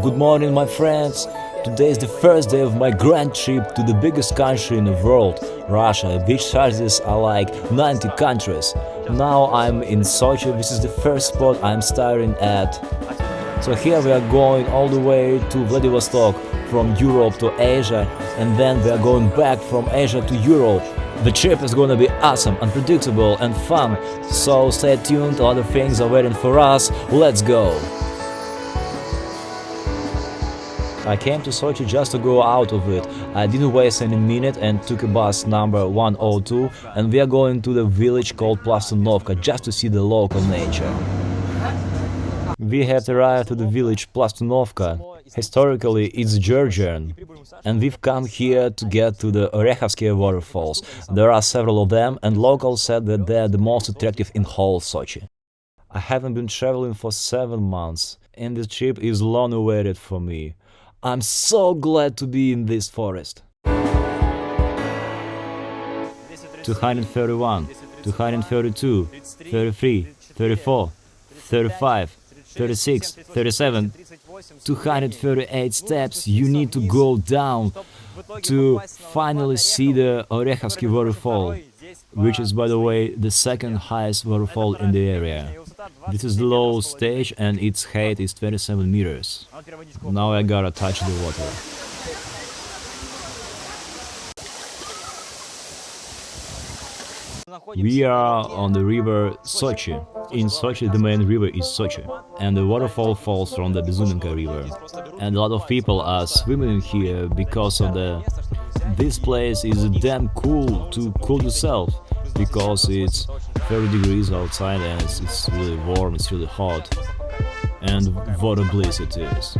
Good morning, my friends! Today is the first day of my grand trip to the biggest country in the world, Russia, which sizes are like 90 countries. Now I'm in Sochi. This is the first spot I'm starting at. So here we are going all the way to Vladivostok, from Europe to Asia, and then we are going back from Asia to Europe. The trip is gonna be awesome, unpredictable and fun, so stay tuned, a lot of things are waiting for us. Let's go! I came to Sochi just to go out of it. I didn't waste any minute and took a bus number 102, and we are going to the village called Plastunovka just to see the local nature. We have arrived to the village Plastunovka. Historically it's Georgian, and we've come here to get to the Orekhovsky waterfalls. There are several of them, and locals said that they are the most attractive in whole Sochi. I haven't been traveling for 7 months, and this trip is long awaited for me. I'm so glad to be in this forest. 231, 232, 33, 34, 35, 36, 37, 238 steps you need to go down to finally see the Orekhovsky waterfall, which is, by the way, the second highest waterfall in the area. This is the low stage and its height is 27 meters. Now I gotta touch the water. We are on the river Sochi. In Sochi the main river is Sochi, and the waterfall falls from the Bezumenka river. And a lot of people are swimming here because of this place is damn cool to cool yourself, because it's 30 degrees outside and it's really warm, it's really hot, and what a bliss it is.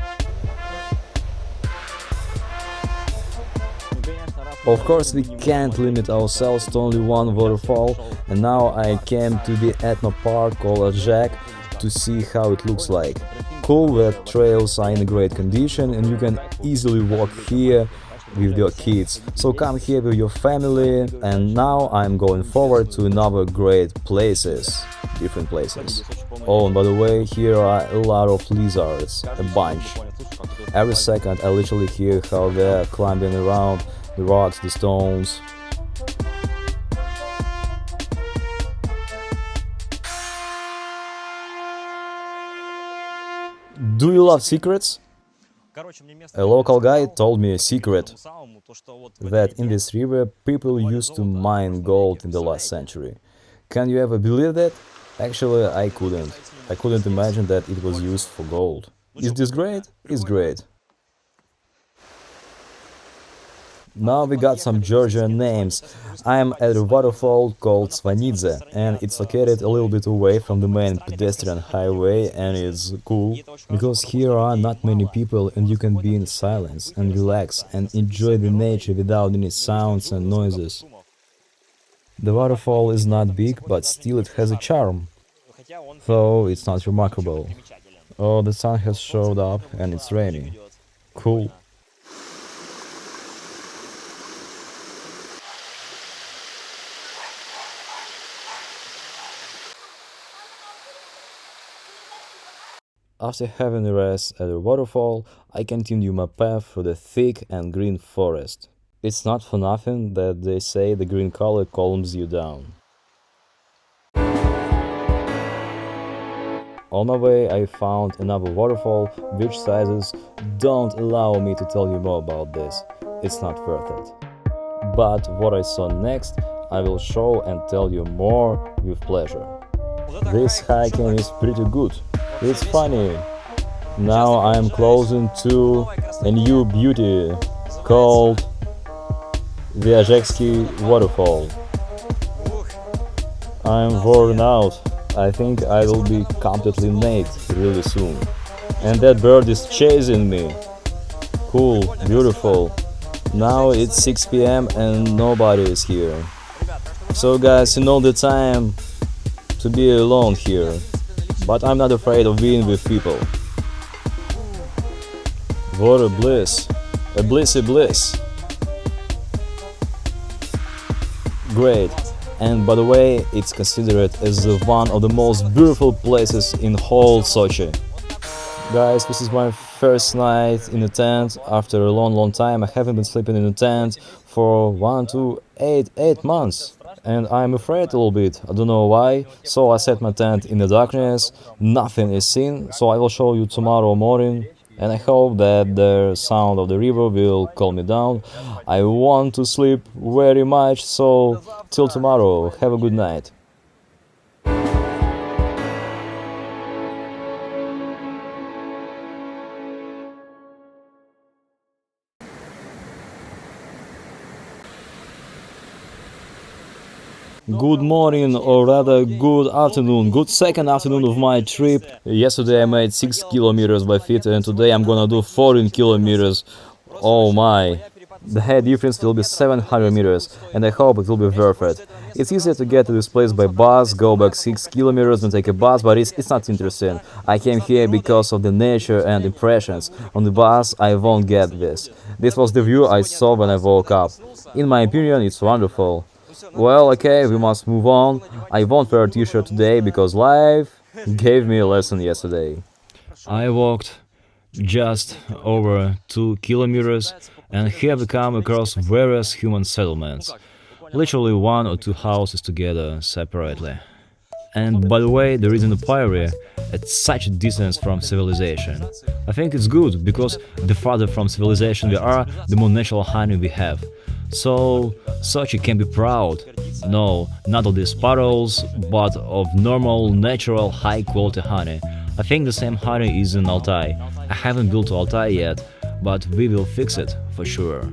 Of course, we can't limit ourselves to only one waterfall, and now I came to the ethno park called Ajak to see how it looks like. Cool that trails are in great condition and you can easily walk here with your kids. So come here with your family, and now I'm going forward to another great places, different places. Oh, and by the way, here are a lot of lizards, a bunch. Every second I literally hear how they're climbing around the rocks, the stones. Do you love secrets? A local guy told me a secret, that in this river people used to mine gold in the last century. Can you ever believe that? Actually, I couldn't. I couldn't imagine that it was used for gold. Is this great? It's great. Now we got some Georgian names. I am at a waterfall called Svanidze, and it's located a little bit away from the main pedestrian highway, and it's cool, because here are not many people and you can be in silence and relax and enjoy the nature without any sounds and noises. The waterfall is not big, but still it has a charm, though it's not remarkable. Oh, the sun has showed up and it's raining. Cool. After having a rest at the waterfall, I continue my path through the thick and green forest. It's not for nothing that they say the green color calms you down. On my way I found another waterfall, which sizes don't allow me to tell you more about this. It's not worth it. But what I saw next, I will show and tell you more with pleasure. This hiking is pretty good. It's funny. Now I am closing to a new beauty called the Ajacski waterfall. I'm worn out. I think I will be completely naked really soon. And that bird is chasing me. Cool, beautiful. Now it's 6 p.m. and nobody is here. So guys, you know the time to be alone here. But I'm not afraid of being with people. What a bliss! A blissy bliss. Great. And by the way, it's considered as one of the most beautiful places in whole Sochi. Guys, this is my first night in a tent after a long time. I haven't been sleeping in a tent for 8 months. And I'm afraid a little bit, I don't know why. So I set my tent in the darkness, nothing is seen, so I will show you tomorrow morning. And I hope that the sound of the river will calm me down. I want to sleep very much, so till tomorrow, have a good night. Good morning, or rather good afternoon, good second afternoon of my trip. Yesterday I made 6 kilometers by feet and today I'm gonna do 14 kilometers. Oh my, the head difference will be 700 meters and I hope it will be worth it. It's easier to get to this place by bus, go back 6 kilometers and take a bus, but it's not interesting. I came here because of the nature and impressions. On the bus I won't get this. This was the view I saw when I woke up. In my opinion, it's wonderful. Well, okay, we must move on. I won't wear a t-shirt today because life gave me a lesson yesterday. I walked just over 2 kilometers and here we come across various human settlements. Literally 1 or 2 houses together separately. And by the way, there is an empire at such a distance from civilization. I think it's good, because the farther from civilization we are, the more natural honey we have. So, Sochi can be proud. No, not of these puddles, but of normal, natural, high-quality honey. I think the same honey is in Altai. I haven't built Altai yet, but we will fix it, for sure.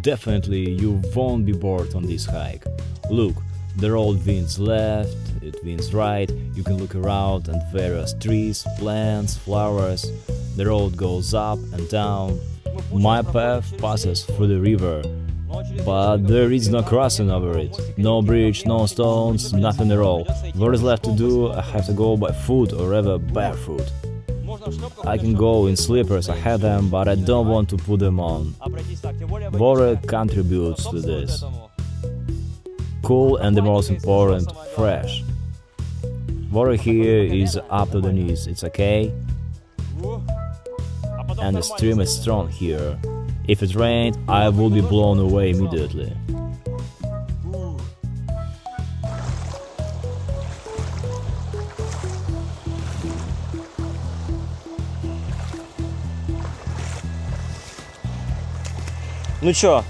Definitely you won't be bored on this hike. Look, the road winds left, it winds right, you can look around and various trees, plants, flowers. The road goes up and down. My path passes through the river, but there is no crossing over it. No bridge, no stones, nothing at all. What is left to do? I have to go by foot or rather barefoot. I can go in slippers, I have them, but I don't want to put them on. Water contributes to this. Cool and the most important, fresh. Water here is up to the knees, it's okay. And the stream is strong here. If it rained, I would be blown away immediately. Ну чё,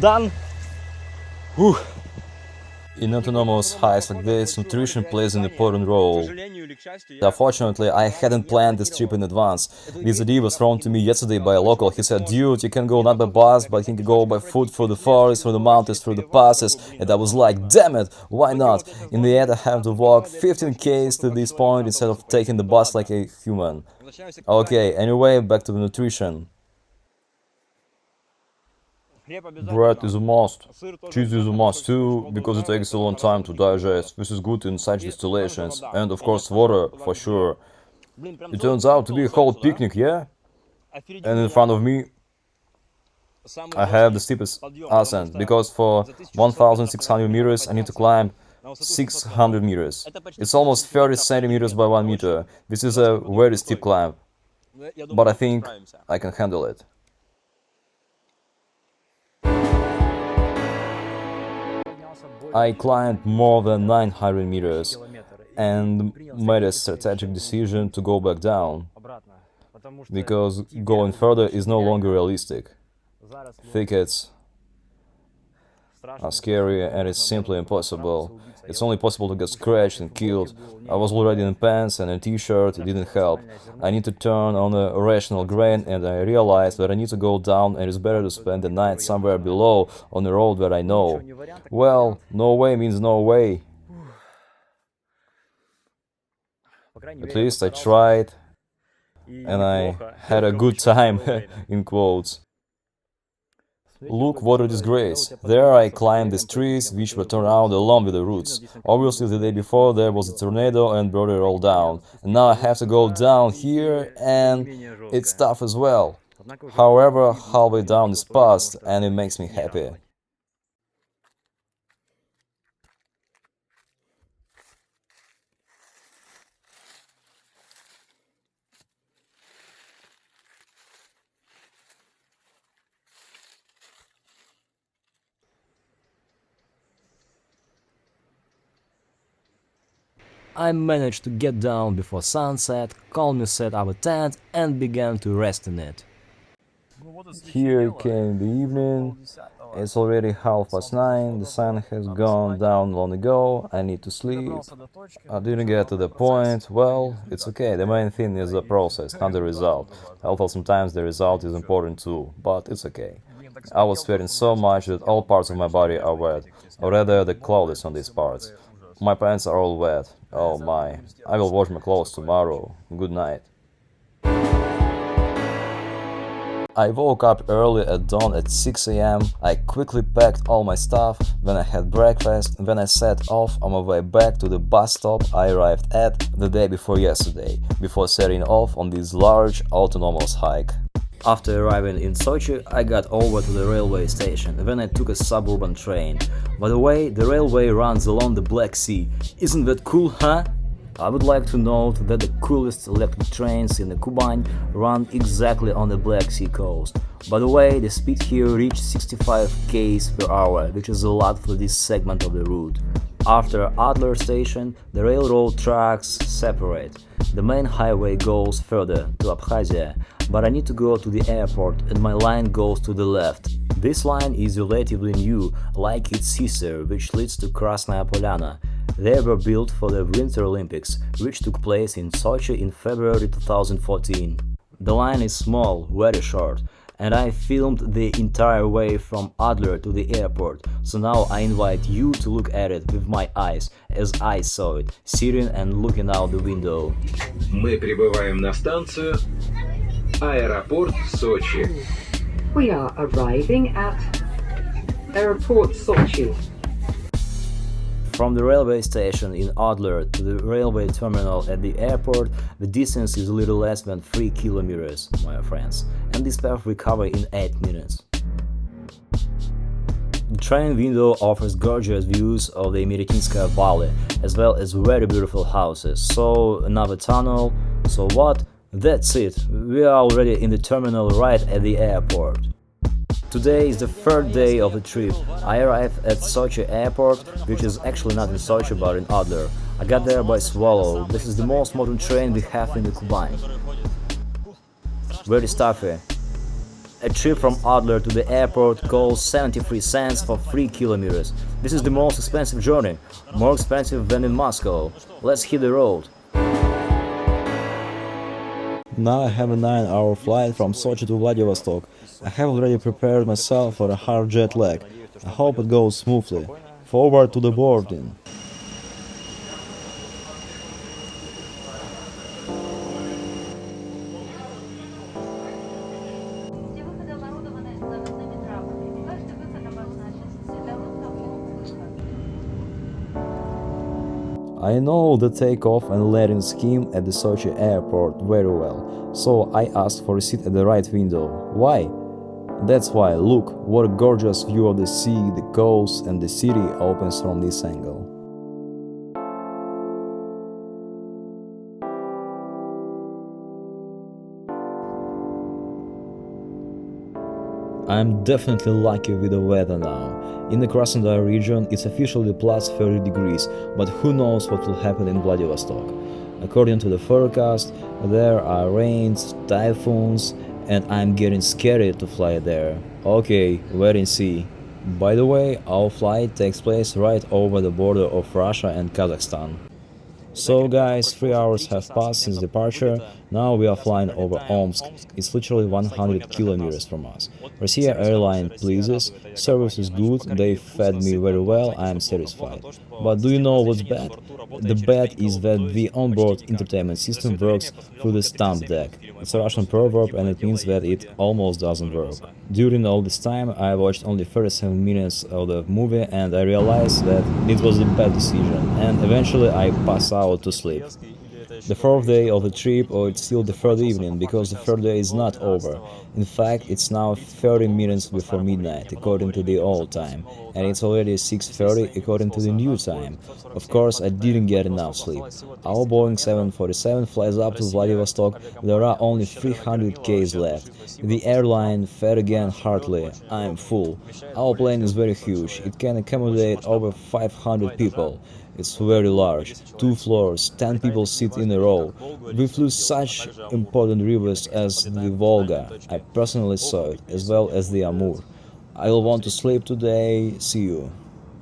done? In autonomous hikes like this, nutrition plays an important role. Unfortunately, I hadn't planned this trip in advance. This idea was thrown to me yesterday by a local. He said, dude, you can go not by bus, but you can go by foot through the forest, through the mountains, through the passes. And I was like, damn it, why not? In the end, I have to walk 15 km to this point instead of taking the bus like a human. Okay, anyway, back to the nutrition. Bread is a must, cheese is a must too, because it takes a long time to digest. This is good in such distillations, and of course water, for sure. It turns out to be a whole picnic, yeah? And in front of me I have the steepest ascent, because for 1600 meters I need to climb 600 meters. It's almost 30 centimeters by 1 meter. This is a very steep climb, but I think I can handle it. I climbed more than 900 meters and made a strategic decision to go back down, because going further is no longer realistic. Thickets are scary and it's simply impossible. It's only possible to get scratched and killed. I was already in pants and a t-shirt, it didn't help. I need to turn on a rational grain, and I realized that I need to go down and it's better to spend the night somewhere below on a road that I know. Well, no way means no way. At least I tried and I had a good time, in quotes. Look what a disgrace. There I climbed these trees, which were torn out along with the roots. Obviously the day before there was a tornado and brought it all down. And now I have to go down here and it's tough as well. However, halfway down is past and it makes me happy. I managed to get down before sunset, calmly set up a tent and began to rest in it. Here came the evening, it's already 9:30, the sun has gone down long ago, I need to sleep. I didn't get to the point, well, it's okay, the main thing is the process, not the result. Although sometimes the result is important too, but it's okay. I was sweating so much that all parts of my body are wet, or rather the clothes on these parts. My pants are all wet. Oh my. I will wash my clothes tomorrow. Good night. I woke up early at dawn at 6 a.m. I quickly packed all my stuff, then I had breakfast, and then I set off on my way back to the bus stop I arrived at the day before yesterday, before setting off on this large autonomous hike. After arriving in Sochi, I got over to the railway station, then I took a suburban train. By the way, the railway runs along the Black Sea. Isn't that cool, huh? I would like to note that the coolest electric trains in the Kuban run exactly on the Black Sea coast. By the way, the speed here reached 65 km per hour, which is a lot for this segment of the route. After Adler station, the railroad tracks separate. The main highway goes further, to Abkhazia, but I need to go to the airport and my line goes to the left. This line is relatively new, like its sister, which leads to Krasnaya Polyana. They were built for the Winter Olympics, which took place in Sochi in February 2014. The line is small, very short, and I filmed the entire way from Adler to the airport, so now I invite you to look at it with my eyes, as I saw it, sitting and looking out the window. Мы прибываем на станцию Аэропорт Сочи. We are arriving at Airport Sochi. From the railway station in Adler to the railway terminal at the airport, the distance is a little less than 3 kilometers, my friends, and this path we cover in 8 minutes. The train window offers gorgeous views of the Miretinskaya Valley, as well as very beautiful houses. So, another tunnel. So what? That's it. We are already in the terminal right at the airport. Today is the third day of the trip. I arrived at Sochi airport, which is actually not in Sochi but in Adler. I got there by Swallow. This is the most modern train we have in the Kuban. Very stuffy. A trip from Adler to the airport costs 73 cents for 3 kilometers. This is the most expensive journey, more expensive than in Moscow. Let's hit the road. Now I have a 9-hour flight from Sochi to Vladivostok. I have already prepared myself for a hard jet lag. I hope it goes smoothly. Forward to the boarding. I know the takeoff and landing scheme at the Sochi airport very well, so I asked for a seat at the right window. Why? That's why, look, what a gorgeous view of the sea, the coast and the city opens from this angle. I'm definitely lucky with the weather now. In the Krasnodar region it's officially plus 30 degrees, but who knows what will happen in Vladivostok. According to the forecast, there are rains, typhoons, and I'm getting scared to fly there. Okay, wait and see. By the way, our flight takes place right over the border of Russia and Kazakhstan. So guys, 3 hours have passed since departure, now we are flying over Omsk, it's literally 100 kilometers from us. Russia airline pleases, service is good, they fed me very well, I am satisfied. But do you know what's bad? The bad is that the onboard entertainment system works through the stump deck. It's a Russian proverb and it means that it almost doesn't work. During all this time I watched only 37 minutes of the movie and I realized that it was a bad decision and eventually I passed out to sleep. The fourth day of the trip, or it's still the third evening, because the third day is not over. In fact, it's now 30 minutes before midnight, according to the old time, and it's already 6:30 according to the new time. Of course, I didn't get enough sleep. Our Boeing 747 flies up to Vladivostok. There are only 300 k's left. The airline fed again heartily. I'm full. Our plane is very huge. It can accommodate over 500 people. It's very large. 2 floors, 10 people sit in a row. We flew such important rivers as the Volga. I personally saw it, as well as the Amur. I'll want to sleep today. See you.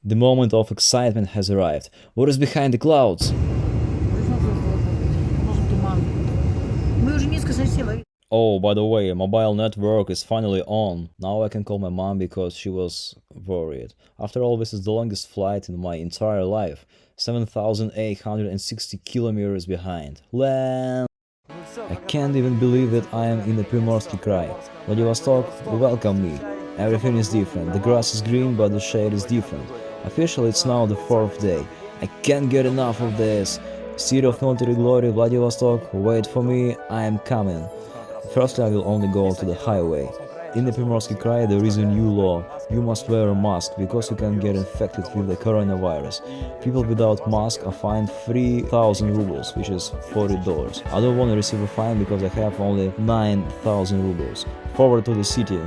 The moment of excitement has arrived. What is behind the clouds? Oh, by the way, mobile network is finally on. Now I can call my mom because she was worried. After all, this is the longest flight in my entire life. 7,860 kilometers behind. Land! I can't even believe that I am in the Primorsky Krai. Vladivostok, welcome me. Everything is different. The grass is green, but the shade is different. Officially, it's now the 4th day. I can't get enough of this. City of military glory, Vladivostok, wait for me, I am coming. Firstly, I will only go to the highway. In the Primorsky Krai there is a new law. You must wear a mask because you can get infected with the coronavirus. People without mask are fined 3,000 rubles, which is $40. I don't want to receive a fine because I have only 9,000 rubles. Forward to the city.